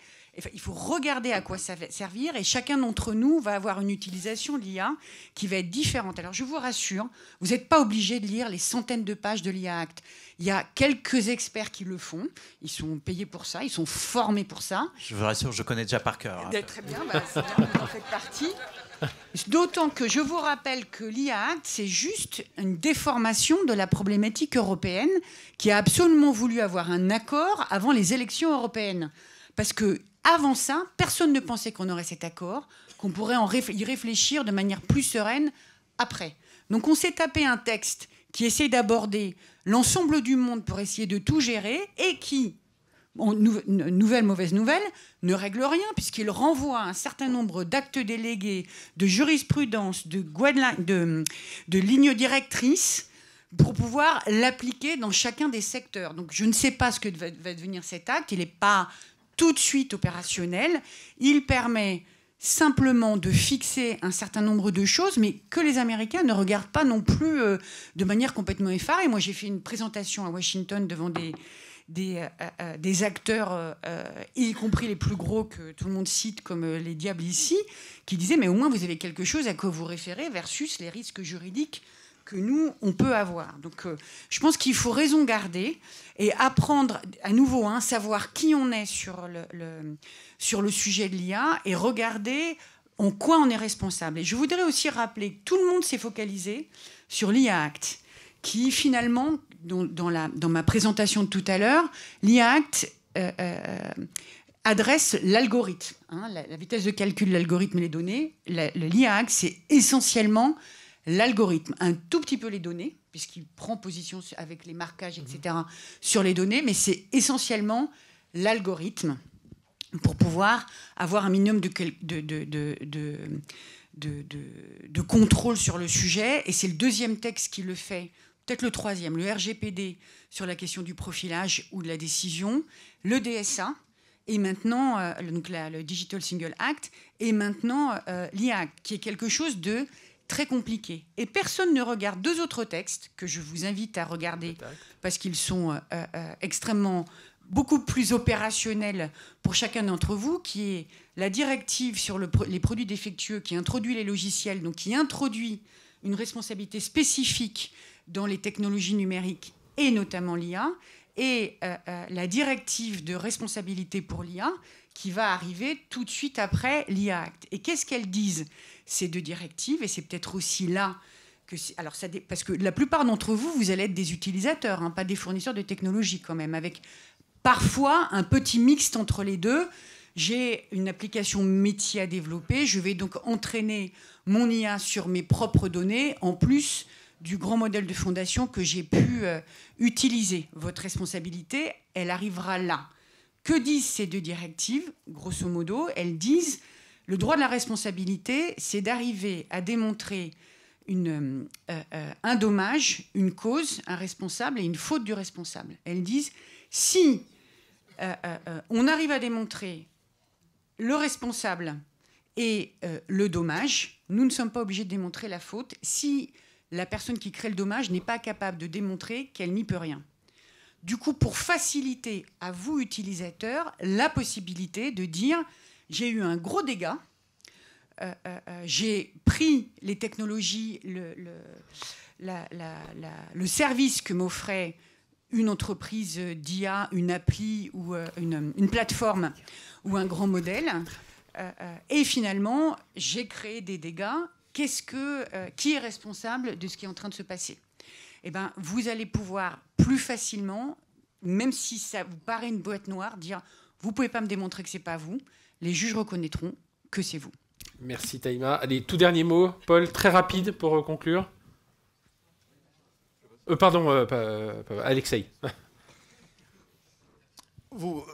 Il faut regarder à quoi ça va servir, et chacun d'entre nous va avoir une utilisation de l'IA qui va être différente. Alors je vous rassure, vous n'êtes pas obligé de lire les centaines de pages de l'IA-Act. Il y a quelques experts qui le font, ils sont payés pour ça, ils sont formés pour ça. Je vous rassure, je connais déjà par cœur. Très bien, c'est bien, vous en faites partie. D'autant que je vous rappelle que l'IA-Act, c'est juste une déformation de la problématique européenne qui a absolument voulu avoir un accord avant les élections européennes. Parce que avant ça, personne ne pensait qu'on aurait cet accord, qu'on pourrait y réfléchir de manière plus sereine après. Donc on s'est tapé un texte qui essaie d'aborder l'ensemble du monde pour essayer de tout gérer et qui, mauvaise nouvelle, ne règle rien puisqu'il renvoie un certain nombre d'actes délégués, de jurisprudence, de lignes directrices pour pouvoir l'appliquer dans chacun des secteurs. Donc je ne sais pas ce que va devenir cet acte, il n'est pas tout de suite opérationnel, il permet simplement de fixer un certain nombre de choses, mais que les Américains ne regardent pas non plus de manière complètement effarée. Moi, j'ai fait une présentation à Washington devant des acteurs, y compris les plus gros que tout le monde cite, comme les diables ici, qui disaient, mais au moins, vous avez quelque chose à quoi vous référer versus les risques juridiques que nous, on peut avoir. Donc, je pense qu'il faut raison garder et apprendre à nouveau, savoir qui on est sur le sujet de l'IA et regarder en quoi on est responsable. Et je voudrais aussi rappeler que tout le monde s'est focalisé sur l'IA Act, qui finalement, dans ma présentation de tout à l'heure, l'IA Act adresse l'algorithme, la vitesse de calcul de l'algorithme et les données. L'IA Act, c'est essentiellement l'algorithme, un tout petit peu les données, puisqu'il prend position avec les marquages, etc., sur les données, mais c'est essentiellement l'algorithme pour pouvoir avoir un minimum de contrôle sur le sujet. Et c'est le deuxième texte qui le fait, peut-être le troisième, le RGPD sur la question du profilage ou de la décision, le DSA, et maintenant, le Digital Single Act, et maintenant l'IA Act, qui est quelque chose de très compliqué. Et personne ne regarde deux autres textes que je vous invite à regarder parce qu'ils sont extrêmement beaucoup plus opérationnels pour chacun d'entre vous, qui est la directive sur les produits défectueux qui introduit les logiciels, donc qui introduit une responsabilité spécifique dans les technologies numériques et notamment l'IA, et la directive de responsabilité pour l'IA qui va arriver tout de suite après l'IA Act. Et qu'est-ce qu'elles disent, ces deux directives? Et c'est peut-être aussi là que... parce que la plupart d'entre vous, vous allez être des utilisateurs, pas des fournisseurs de technologie quand même, avec parfois un petit mixte entre les deux. J'ai une application métier à développer, je vais donc entraîner mon IA sur mes propres données, en plus du grand modèle de fondation que j'ai pu utiliser. Votre responsabilité, elle arrivera là. Que disent ces deux directives? Grosso modo, elles disent le droit de la responsabilité, c'est d'arriver à démontrer un dommage, une cause, un responsable et une faute du responsable. Elles disent si on arrive à démontrer le responsable et le dommage, nous ne sommes pas obligés de démontrer la faute si la personne qui crée le dommage n'est pas capable de démontrer qu'elle n'y peut rien. Du coup, pour faciliter à vous, utilisateurs, la possibilité de dire « j'ai eu un gros dégât, j'ai pris les technologies, le service que m'offrait une entreprise d'IA, une appli ou une plateforme ou un grand modèle, et finalement, j'ai créé des dégâts. Qui est responsable de ce qui est en train de se passer ?» Eh ben, vous allez pouvoir plus facilement, même si ça vous paraît une boîte noire, dire « vous ne pouvez pas me démontrer que ce n'est pas vous », les juges reconnaîtront que c'est vous. Merci Taïma. Allez, tout dernier mot, Paul, très rapide pour conclure. Alexei. Vous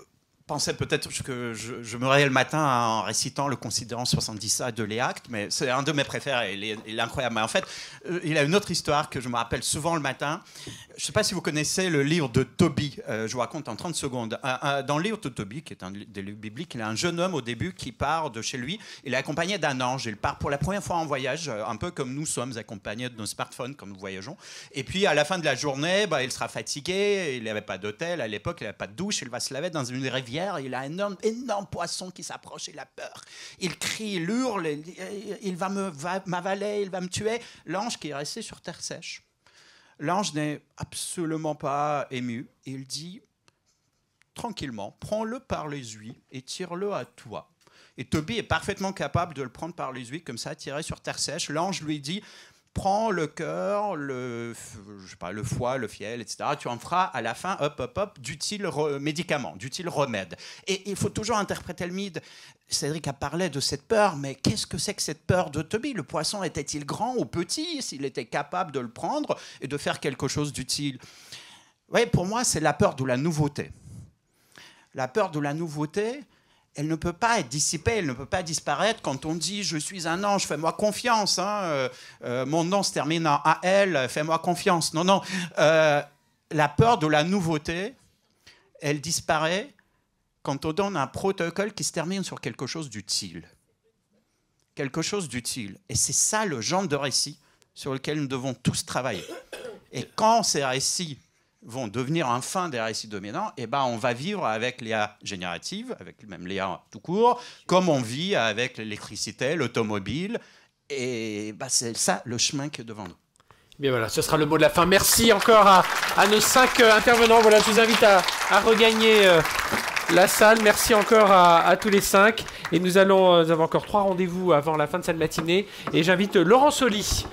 pensez peut-être que je me réveille le matin en récitant le considérant 70A de l'IA Act, mais c'est un de mes préférés, il est incroyable. Mais en fait, il a une autre histoire que je me rappelle souvent le matin. Je ne sais pas si vous connaissez le livre de Tobit, je vous raconte en 30 secondes. Dans le livre de Tobit, qui est un des livres bibliques, il y a un jeune homme au début qui part de chez lui. Il est accompagné d'un ange. Il part pour la première fois en voyage, un peu comme nous sommes accompagnés de nos smartphones quand nous voyageons. Et puis à la fin de la journée, il sera fatigué, il n'avait pas d'hôtel à l'époque, il n'avait pas de douche, il va se laver dans une rivière, il a un énorme poisson qui s'approche, il a peur. Il crie, il hurle, il va m'avaler, il va me tuer. L'ange qui est resté sur terre sèche. L'ange n'est absolument pas ému. Il dit tranquillement, prends-le par les ouïes et tire-le à toi. Et Tobit est parfaitement capable de le prendre par les ouïes, comme ça, tiré sur terre sèche. L'ange lui dit, prends le cœur, je sais pas, le foie, le fiel, etc. Tu en feras à la fin, d'utiles médicaments, d'utiles remèdes. Et il faut toujours interpréter le mythe. Cédric a parlé de cette peur, mais qu'est-ce que c'est que cette peur de Toby? Le poisson était-il grand ou petit, s'il était capable de le prendre et de faire quelque chose d'utile? Oui, pour moi, c'est la peur de la nouveauté. La peur de la nouveauté, elle ne peut pas être dissipée, elle ne peut pas disparaître quand on dit « je suis un ange, fais-moi confiance hein, mon nom se termine en AL, fais-moi confiance ». Non, non. La peur de la nouveauté, elle disparaît quand on donne un protocole qui se termine sur quelque chose d'utile. Quelque chose d'utile. Et c'est ça le genre de récit sur lequel nous devons tous travailler. Et quand ces récits vont devenir enfin des récits dominants, eh ben on va vivre avec l'IA générative, avec même l'IA tout court, comme on vit avec l'électricité, l'automobile. Et ben c'est ça le chemin qui est devant nous. Bien voilà, ce sera le mot de la fin. Merci encore à nos 5 intervenants. Voilà, je vous invite à regagner la salle. Merci encore à tous les 5. Et nous avons encore 3 rendez-vous avant la fin de cette matinée. Et j'invite Laurent Soli